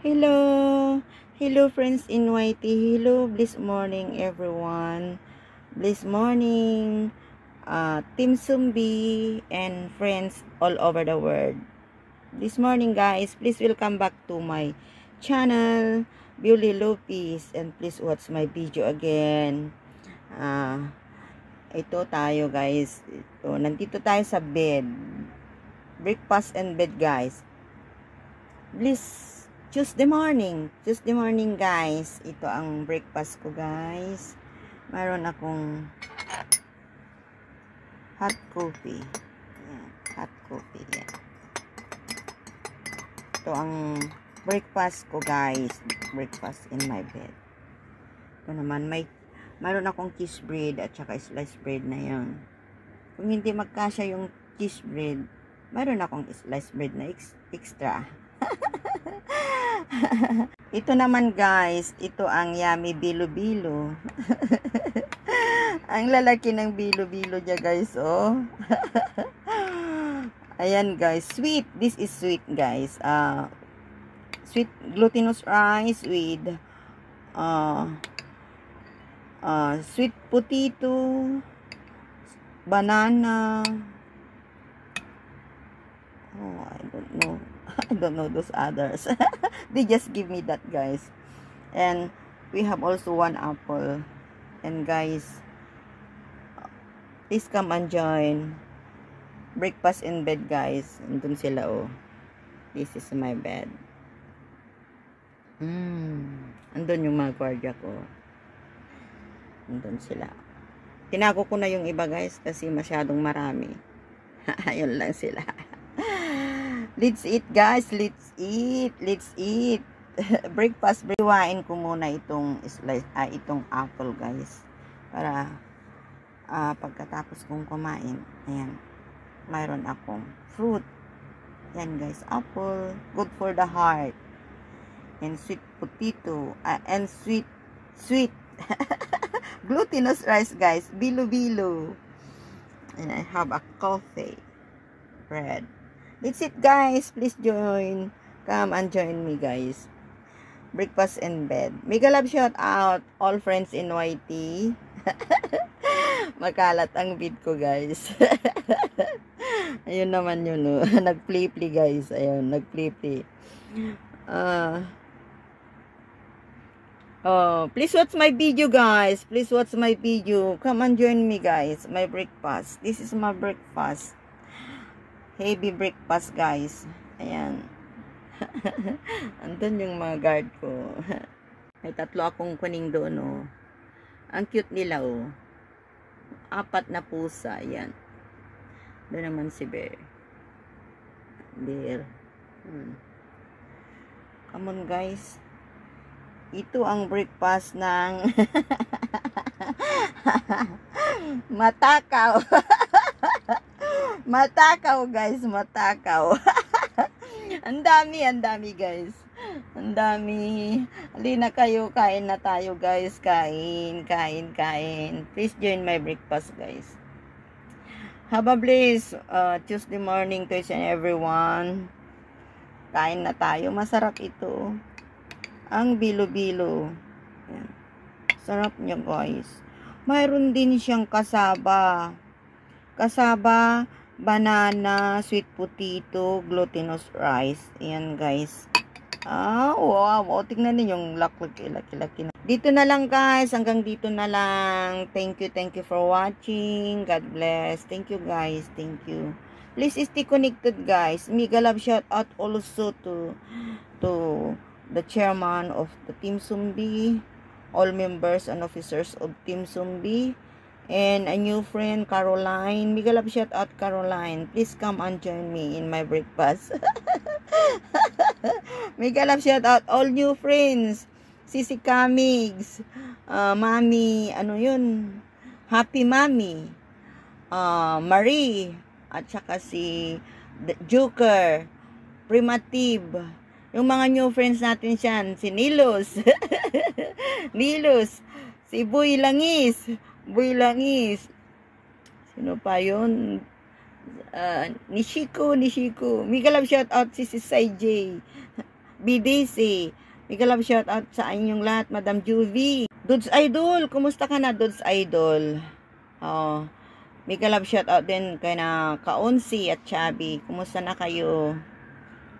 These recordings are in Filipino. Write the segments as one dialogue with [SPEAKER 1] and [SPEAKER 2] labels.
[SPEAKER 1] Hello, hello friends in YT. Hello, blessed morning everyone. Blessed morning, Team Sumbi and friends all over the world. This morning guys, please welcome back to my channel, Beauty Lopez, and please watch my video again. Ito tayo guys. Nandito tayo sa bed. Breakfast and bed guys. Please Tuesday morning guys. Ito ang breakfast ko guys. Mayroon akong hot coffee. Yan, hot coffee. Yan. Ito ang breakfast ko guys. Breakfast in my bed. Ito naman mayroon akong cheese bread at saka sliced bread na yan. Kung hindi magkasya yung cheese bread, mayroon akong sliced bread na extra. Ito naman guys, ito ang yummy bilo-bilo. Ang lalaki ng bilo-bilo niya guys, oh. Ayan guys, sweet. This is sweet guys. Sweet glutinous rice with sweet potato, banana. Oh, I don't know. I don't know those others. They just give me that guys. And we have also one apple. And guys, please come and join breakfast in bed guys. Andun sila oh. This is my bed. Andun yung mga gwardiya ko. Andun sila. Tinago ko na yung iba guys kasi masyadong marami. Ayun lang sila. Let's eat guys, let's eat. Breakfast, iwain ko muna itong itong apple guys. Para pagkatapos kong kumain, ayan, mayroon akong fruit. Yan guys, apple, good for the heart. And sweet potato, and sweet glutinous rice guys, bilo-bilo. And I have a coffee, bread. That's it guys, please join. Come and join me guys. Breakfast in bed. Mega love shout out all friends in YT. Makalat ang vid ko guys. Ayun naman yun no. Nag-play guys. Ayun, nag-play. Please watch my video guys. Please watch my video. Come and join me guys. My breakfast. This is my breakfast. Heavy breakfast guys. Ayan. Andun yung mga guard ko. May tatlo akong kuning doon oh. Ang cute nila oh. 4 na pusa. Ayan. Doon naman si Bear. Come on guys. Ito ang breakfast ng matakaw. Matakaw guys, matakaw. Ang dami guys. Ang dami. Halina kayo, kain na tayo guys. Kain. Please join my breakfast guys. Have a blessed Tuesday morning to each and everyone. Kain na tayo. Masarap ito. Ang bilo-bilo. Ayan. Sarap niya guys. Mayroon din siyang kasaba. Banana, sweet potato, glutinous rice. Ayan guys. Wow. Tingnan niyo yung laki. Dito na lang guys. Hanggang dito na lang. Thank you for watching. God bless. Thank you guys. Thank you. Please stay connected guys. Mega love shout out also to the chairman of the Team Sumbi, all members and officers of Team Sumbi, and a new friend, Caroline. Mega love shout out, Caroline. Please come and join me in my breakfast. Mega love shout out, all new friends. Sisi Kamigs, Mami, ano yun? Happy Mami, Marie, at saka si Joker, Primitive. Yung mga new friends natin siyan, si Nilos. Si Boy Langis. Sino pa yun? Nishiko. Mega love shout out si Sai J. BDC. Mega love shout out sa inyong lahat, Madam Juvie. Dudes Idol, kumusta ka na, Dudes Idol? Oh, mega love shout out din kay na Kaunsi at Chubby. Kumusta na kayo?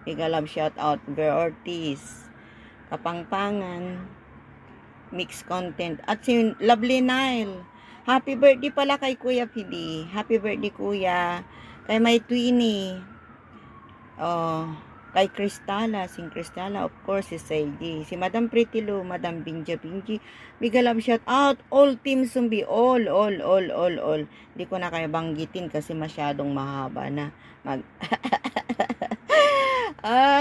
[SPEAKER 1] Mega love shout out Ver Ortiz, Kapangpangan, Mix Content, at si Lovely Nile. Happy birthday pala kay Kuya Pidi. Happy birthday, Kuya. Kay my Twinnie. Oh, kay Cristala, sing Cristala, of course, si Sadie, si Madam Pretty Lou, Madam Binja Binji, mega love shout out, all Team Zumbi, all. Di ko na kaya banggitin kasi masyadong mahaba na.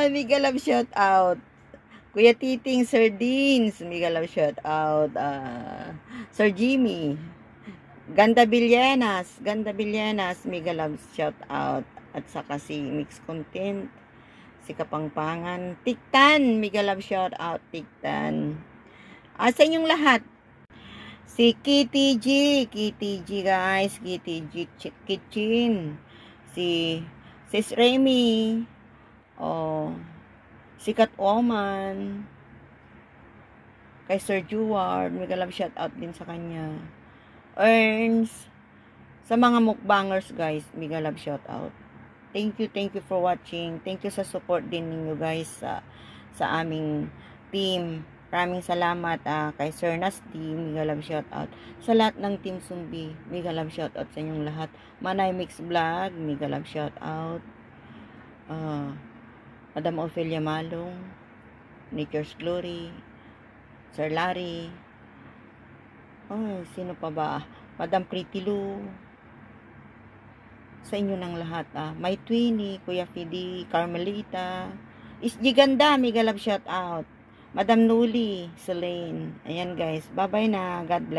[SPEAKER 1] Mega love shout out. Kuya Titing, Sir Deans, mega love shout out. Sir Jimmy, Ganda Villanas, mega love shout out. At saka si Mix Content, si Kapangpangan, Tiktan, mega love shout out, Tiktan. Sa inyong lahat. Si Kitty G guys, Kitty G Kitchen. Si Sis Remy. Oh, si Catwoman. Kay Sir Juward, mega love shout out din sa kanya. Earns. Sa mga mukbangers guys, mega love shout out. Thank you for watching. Thank you sa support din ninyo guys sa aming team. Maraming salamat kay Sir Nasty, mega love shout out. Sa lahat ng Team Zumbi, mega love shout out sa inyong lahat. Manay Mix Vlog, mega love shout out. Madam Ophelia Malong, Nature's Glory, Sir Larry. Sino pa ba? Madam Pretty Lou. Sa inyo ng lahat, my Twinnie, Kuya Fidi, Carmelita, Isji Ganda, mega love shout out. Madam Nuli, Celine. Ayan guys, bye bye na. God bless.